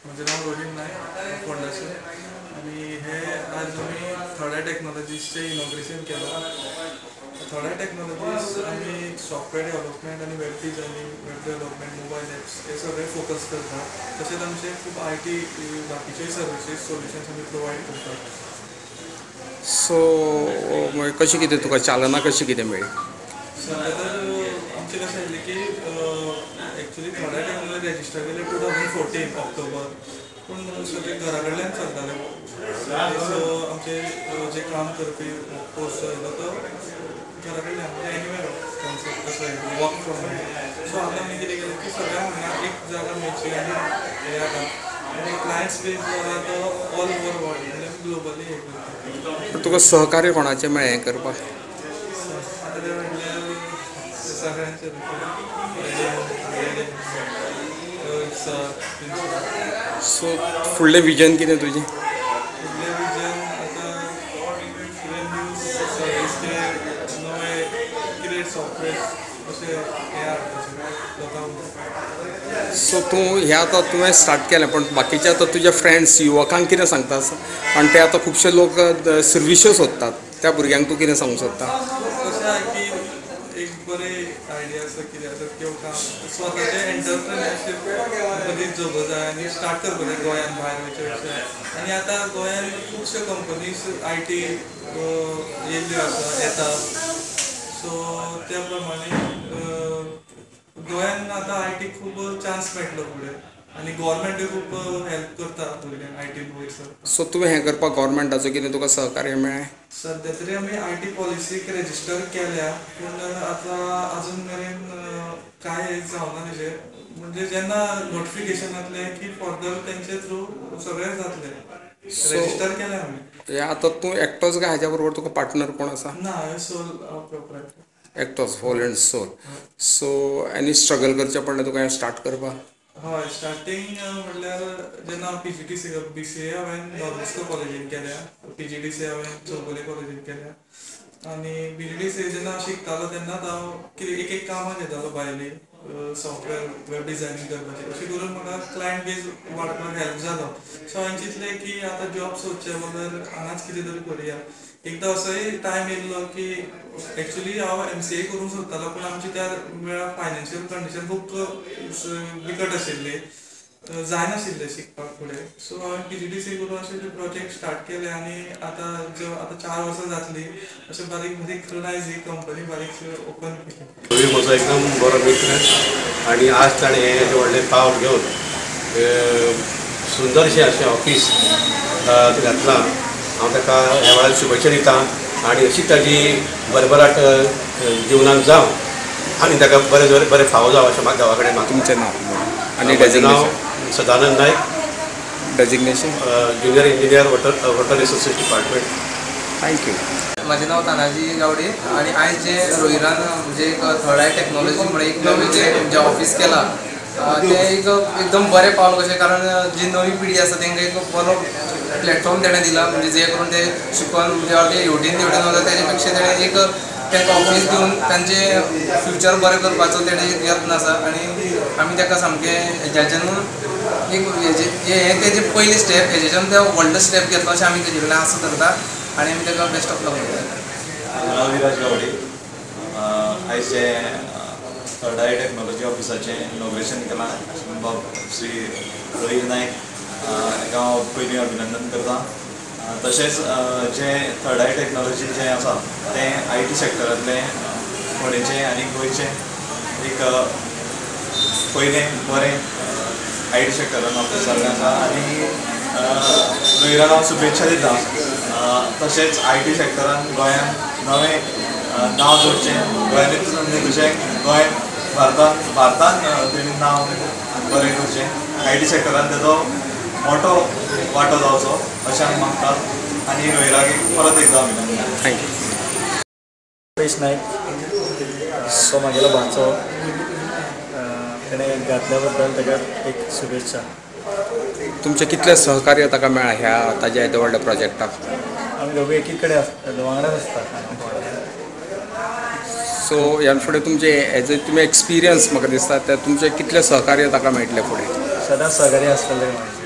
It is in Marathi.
माझे नाव रोहित नायक फोंडाचे आणि हे आज आम्ही थोड्या टेक्नॉलॉजीजचे इनॉग्रेशन केलं. थोड्या टेक्नॉलॉजीज आम्ही सॉफ्टवेअर डेव्हलपमेंट आणि web designing, web development, mobile apps हे सगळे फोकस करतात. तसेच आमचे खूप IT बाकीचे सर्विसीस सोल्युशन्स आम्ही प्रोवाईड करतात. सो कशी कितें तुका चालना कशी कितें मेळ्ळी? सध्या तर आमचे कशें आसलें की एक्चुअली थोड्या टेक्नॉलॉजी रजिस्टर केले 2014 ऑक्टोबर, पूण सगळे घरा कडल्यान चलताले. सो आमचे जे काम करपी पोस्ट आयलो तो घरा कडल्यान म्हणजे एनिवेर कॉन्सेप्ट कसो वर्क फ्रॉम होम. सो आतां आमी कितें केलें की सगळ्यांक हांगा एक जागा मेळची आनी हे आतां आनी क्लायंट्स बेज जो आसा तो ऑल ओवर वर्ल्ड म्हणजे ग्लोबली हे करता. तुका सहकार्य कोणाचें मेळ्ळें हें करपाक? आतां ते म्हणल्यार सगळ्यांचे सो फुडलें विजन कितें तुजें? फुडलें विजन आतां नवे कितें सॉफ्टवेअर अशें हे हाडपाचें लोकांक. सो तूं हें आतां तुवें स्टार्ट केलें, पण बाकीचे आतां तुजे फ्रेंड्स युवकांक कितें सांगता? कारण ते आतां खुबशे लोक सर्विश्यो सोदतात, त्या भुरग्यांक तूं कितें सांगूंक सोदता? कशें आसा की एक बरी आयडिया आसा कितें आसा किंवा काम स्वताचें एंटरप्रेन्युरशीप मदींच जगूं जाय आनी स्टार्ट करपाचें गोंयान भायर वयचे पेक्षा. आनी आतां गोंयान खुबश्यो कंपनीज IT येयल्ल्यो आसा येता. सो त्या प्रमाणे गोंयान आतां IT खूब चान्स मेळटलो फुडें आनी गव्हर्मेंटूय खूब हेल्प करता भुरग्यांक IT वयरसर. सो तुवें हें करपाक गव्हर्मेंटाचो कितें तुका सहकार्य मेळ्ळें? सध्या तरी आमी IT पॉलिसीक रजिस्टर केल्या, पूण आतां अजून मेरेन कांय जावना तेजें. म्हणजे जेन्ना नोटिफिकेशन येतलें की फर्दर तेंचे थ्रू सगळें जातलें. रजिस्टर केलें आमी. हें आतां तूं एकटोच काय हाज्या बरोबर तुका पार्टनर कोण आसा? ना हांवें सोल प्रोप्रायटर. एकटोच whole and sole. So any struggle करचें पडलें तुका हें स्टार्ट करपाक? हय, स्टार्टींग म्हणल्यार जेन्ना हांव PGDCA हांवें नॉर्मस्को कॉलेजीन केल्या, PGDCA हांवें चौगुले कॉलेजीन केल्या आनी BGDCA जेन्ना शिकतालो तेन्नाच हांव कितें एक कामां घेतालो भायलीं सॉफ्टवेअर वेब डिझायनिंग करपाची. अशें करून म्हाका क्लायंट बेज वाडपाक हेल्प जालो. सो हांवें चिंतलें की आतां जॉब सोदचे बदल हांगाच कितें तरी करुया. एकदां असोय टायम येयल्लो की एक्चुली हांव MCA करूंक सोदतालो, पूण आमची त्या वेळार फायनान्शियल कंडिशन खूब बिकट आशिल्ली, जायनाशिल्लें शिकपाक फुडें. सो हांवें PGDCA करून अशें प्रोजेक्ट स्टार्ट केले आनी आतां 4 वर्सां जातलीं. अशें बारीक बारीक करून आयज ही कंपनी बारीकशी ओपन केली. रोहित म्हजो एकदम बरो मित्र आनी आज ताणें हें व्हडलें पावल घेवन सुंदरशें अशें ऑफीस घातलां. हांव ताका ह्या वेळार शुभेच्छा दितां आनी अशीच ताजी भरभराट जिवनांत जावं आनी ताका बरें फावो जावं अशें म्हाका देवा कडेन मागता. तुमचें नांव आनी म्हजें नांव designation? Sadanand Nayak, designation? Junior engineer water resources department. Thank you. माझे नाव तानाजी गावडे आणि आज जे रोहिरान म्हणजे एक थोड्या टेक्नॉलॉजी मुळे एक नवीन जे ऑफिस केला ते एक एकदम बरें पावल कशें, कारण जी नवी पिढी आसा तांकां एक बरो प्लॅटफॉर्म तेणें दिला, म्हणजे जे करून ते शिकून जेव्हा ते हेवटेन वता तेजे पेक्षा तेणें एक तांकां ऑफिस दिवन तांचें फ्युचर बरें करपाचो तेणें यत्न आसा. आनी आमी ताका सामकें जेन्ना एक तेजें पयलीं स्टेप हेजेच्यान ते व्हडलो स्टेप घेतलो अशें आमी तेजे कडल्यान आसा करता आनी आमी ताका बेस्ट ऑफ लक म्हणटा. हांव विराज गावडे. आयज जे थर्डाय टेक्नॉलॉजी ऑफिसाचें इनॉग्रेशन केलां बाब श्री रोहित नायक हाका हांव पयलीं अभिनंदन करतां. तशेंच जे थर्डाय टेक्नॉलॉजी जें आसा तें IT सॅक्टरांतलें फोंडेचें आनी गोंयचें एक पयलें बरें IT सॅक्टरान ऑफिस जाल्लें आसा आनी रोहिराक हांव शुभेच्छा दितां. तशेंच IT सॅक्टरान गोंयान नवें नांव जोडचें, गोंयानूच न्ही तशें भारतान तेणी नांव बरें करचें. IT सॅक्टरान तेजो मोठो वांटो जावचो अशें हांव मागतां आनी रोहिराक परत एकदां अभिनंदन. थँक्यू. रुपेश नायक, सो म्हागेलो भाचो, तेणें घातल्या बद्दल ताका एक शुभेच्छा. तुमचें कितलें सहकार्य ताका मेळ्ळां ह्या ताज्या येद्या व्हडल्या प्रोजेक्टाक? आमी दोगूय एकी कडेन वांगडाच आसता. सो ह्या फुडें तुमचे एज तुमी एक्सपिरियन्स म्हाका दिसता ते तुमचें कितलें सहकार्य ताका मेळटलें फुडें? सदांच सहकार्य आसतलें.